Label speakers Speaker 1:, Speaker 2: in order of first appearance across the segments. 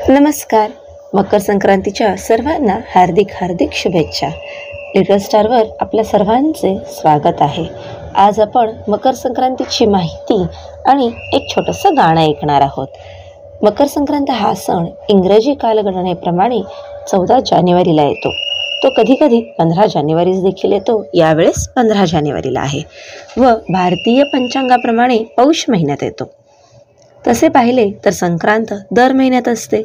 Speaker 1: नमस्कार. मकर संक्रांतीच्या सर्वांना हार्दिक हार्दिक शुभेच्छा. लिटल स्टारवर आपल्या सर्वांचे स्वागत आहे. आज आपण मकर संक्रांतीची माहिती आणि एक छोटंसं गाणं ऐकणार आहोत. मकर संक्रांत हा सण इंग्रजी कालगणनेप्रमाणे 14 जानेवारीला येतो. तो कधीकधी 15 जानेवारीस देखील येतो. यावेळेस 15 जानेवारीला आहे व भारतीय पंचांगाप्रमाणे पौष महिन्यात येतो. तसे पाहिले तर संक्रांत दर महिन्यात असते.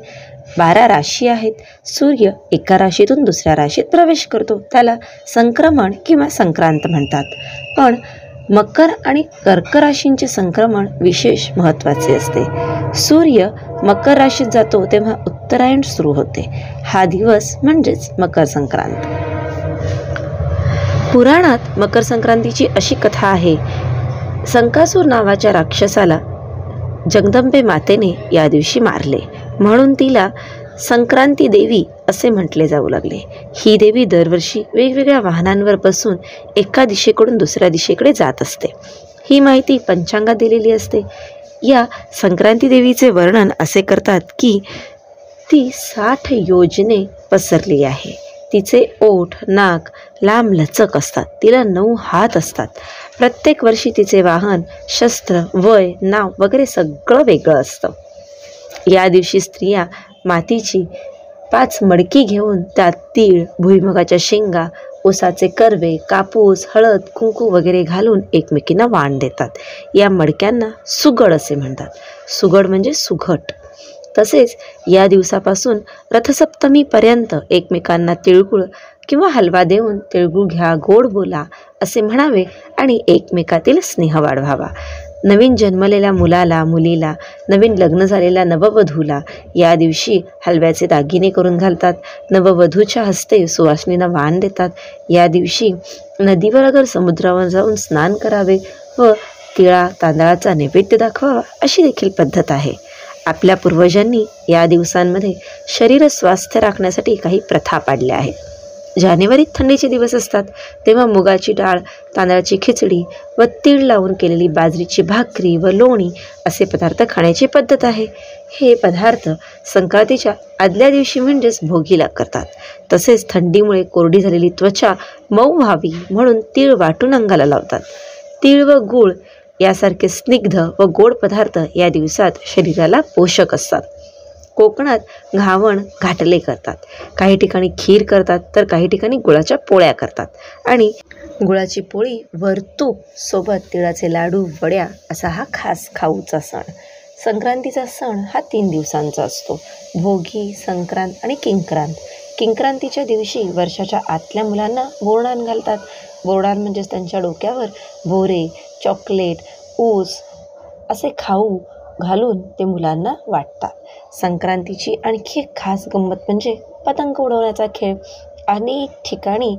Speaker 1: 12 राशी आहेत. सूर्य एका राशीतून दुसऱ्या राशीत प्रवेश करतो, त्याला संक्रमण किंवा संक्रांत म्हणतात. पण मकर आणि कर्क राशींचे संक्रमण विशेष महत्त्वाचे असते. सूर्य मकर राशीत जातो तेव्हा उत्तरायण सुरू होते. हा दिवस म्हणजेच मकर संक्रांत. पुराणात मकर संक्रांतीची अशी कथा आहे. संकासूर नावाच्या राक्षसाला जगदंबे मातेने या दिवशी मारले, म्हणून तिला संक्रांती देवी असे म्हटले जाऊ लागले. ही देवी दरवर्षी वेगवेगळ्या वाहनांवर बसून एका दिशेकडून दुसऱ्या दिशेकडे जात असते. ही माहिती पंचांगात दिलेली असते. या संक्रांती देवीचे वर्णन असे करतात की ती 60 योजने पसरली आहे. तिचे ओठ, नाक लांब लचक असतात. तिला 9 हात असतात. प्रत्येक वर्षी तिचे वाहन, शस्त्र, वय, नाव वगैरे सगळं वेगळं असतं. या दिवशी स्त्रिया मातीची 5 मडकी घेऊन त्यात तीळ, भुईमुगाच्या शेंगा, ऊसाचे कर्वे, कापूस, हळद, कुंकू वगैरे घालून एकमेकींना वाण देतात. या मडक्यांना सुगड असे म्हणतात. सुगड म्हणजे सुघट. तसेच या दिवसापासून रथसप्तमीपर्यंत एकमेकांना तिळगुळ किंवा हलवा देऊन तिळगुळ घ्या, गोड बोला असे म्हणावे आणि एकमेकातील स्नेह वाढवावा. नवीन जन्मलेल्या मुलाला, मुलीला, नवीन लग्न झालेल्या नववधूला या दिवशी हलव्याचे दागिने करून घालतात. नववधूच्या हस्ते सुवासिनींना वाण देतात. या दिवशी नदीवर अगर समुद्रावर जाऊन स्नान करावे व तिळा तांदळाचा नैवेद्य दाखवावा अशी देखील पद्धत आहे. आपल्या पूर्वजांनी या दिवसांमध्ये शरीर स्वास्थ्य राखण्यासाठी काही प्रथा पाडल्या आहेत. जानेवारीत थंडीचे दिवस असतात तेव्हा मुगाची डाळ, तांदळाची खिचडी व तीळ लावून केलेली बाजरीची भाकरी व लोणी असे पदार्थ खाण्याची पद्धत आहे. हे पदार्थ संक्रांतीच्या आदल्या दिवशी म्हणजेच भोगीला करतात. तसेच थंडीमुळे कोरडी झालेली त्वचा मऊ व्हावी म्हणून तीळ वाटून अंगाला लावतात. तीळ व गूळ यासारखे स्निग्ध व गोड पदार्थ या दिवसात शरीराला पोषक असतात. कोकणात घावण घाटले करतात. काही ठिकाणी खीर करतात तर काही ठिकाणी गुळाच्या पोळ्या करतात आणि गुळाची पोळी वर तूप सोबत तिळाचे लाडू, वड्या असा हा खास खाऊचा सण. संक्रांतीचा सण हा 3 दिवसांचा असतो. भोगी, संक्रांत आणि किंक्रांत. किंक्रांतीच्या दिवशी वर्षाच्या आतल्या मुलांना बोरणान घालतात. बोरणान म्हणजेच त्यांच्या डोक्यावर बोरे, चॉकलेट, ऊस असे खाऊ घालून ते मुलांना वाटतात. संक्रांतीची आणखी एक खास गंमत म्हणजे पतंग उडवण्याचा खेळ. अनेक ठिकाणी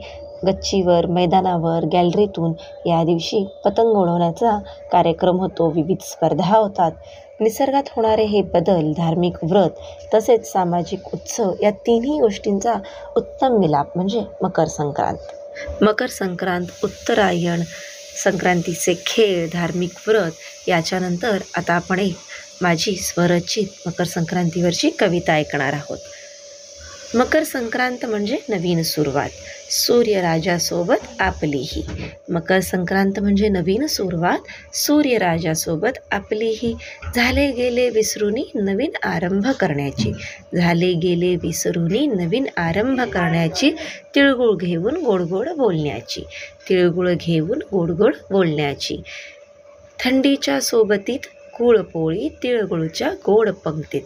Speaker 1: गच्चीवर, मैदानावर, गॅलरीतून या दिवशी पतंग उडवण्याचा कार्यक्रम होतो. विविध स्पर्धा होतात. निसर्गात होणारे हे बदल, धार्मिक व्रत तसेच सामाजिक उत्सव या तिन्ही गोष्टींचा उत्तम मिलाप म्हणजे मकर संक्रांत. मकर संक्रांत, उत्तरायण, संक्रांतीचे खेळ, धार्मिक व्रत याच्यानंतर आता आपण एक माझी स्वरचित मकर संक्रांतीवरची कविता ऐकणार आहोत. मकर संक्रांत म्हणजे नवीन सुरुवात, सूर्यराजासोबत आपलीही. मकर संक्रांत म्हणजे नवीन सुरुवात, सूर्यराजासोबत आपलीही. झाले गेले विसरुनी नवीन आरंभ करण्याची, झाले गेले विसरुनी नवीन आरंभ करण्याची. तिळगुळ घेऊन गोड गोड बोलण्याची, तिळगुळ घेऊन गोड गोड बोलण्याची. थंडीच्या सोबतीत गुळपोळी तिळगुळच्या गोड पंक्तीत,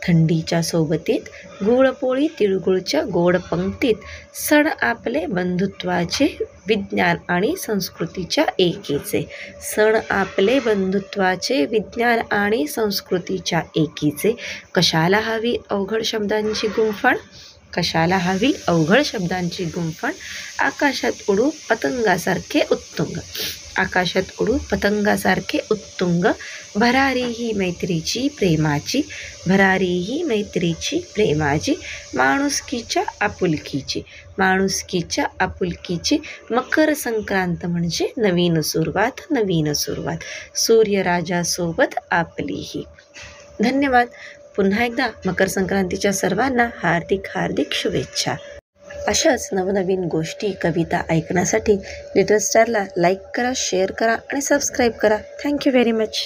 Speaker 1: थंडीच्या सोबतीत गुळपोळी तिळगुळच्या गोड पंक्तीत. सण आपले बंधुत्वाचे, विज्ञान आणि संस्कृतीच्या एकीचे. सण आपले बंधुत्वाचे, विज्ञान आणि संस्कृतीच्या एकीचे. कशाला हवी अवघड शब्दांची गुंफण, कशाला हवी अवघड शब्दांची गुंफण. आकाशात उडू पतंगासारखे उत्तुंग, आकाशात उडू पतंगासारखे उत्तुंग. भरारी ही मैत्रीची प्रेमाची, भरारी ही मैत्रीची प्रेमाची. माणुसकीच्या आपुलकीची, माणुसकीच्या आपुलकीची. मकर संक्रांत म्हणजे नवीन सुरुवात, नवीन सुरुवात. सूर्यराजासोबत आपलीही. धन्यवाद. पुन्हा एकदा मकर संक्रांतीच्या सर्वांना हार्दिक हार्दिक शुभेच्छा. अशाच नवनवीन गोष्टी, कविता ऐकण्यासाठी लिटल स्टारला लाईक करा, शेअर करा आणि सबस्क्राईब करा. Thank you very much.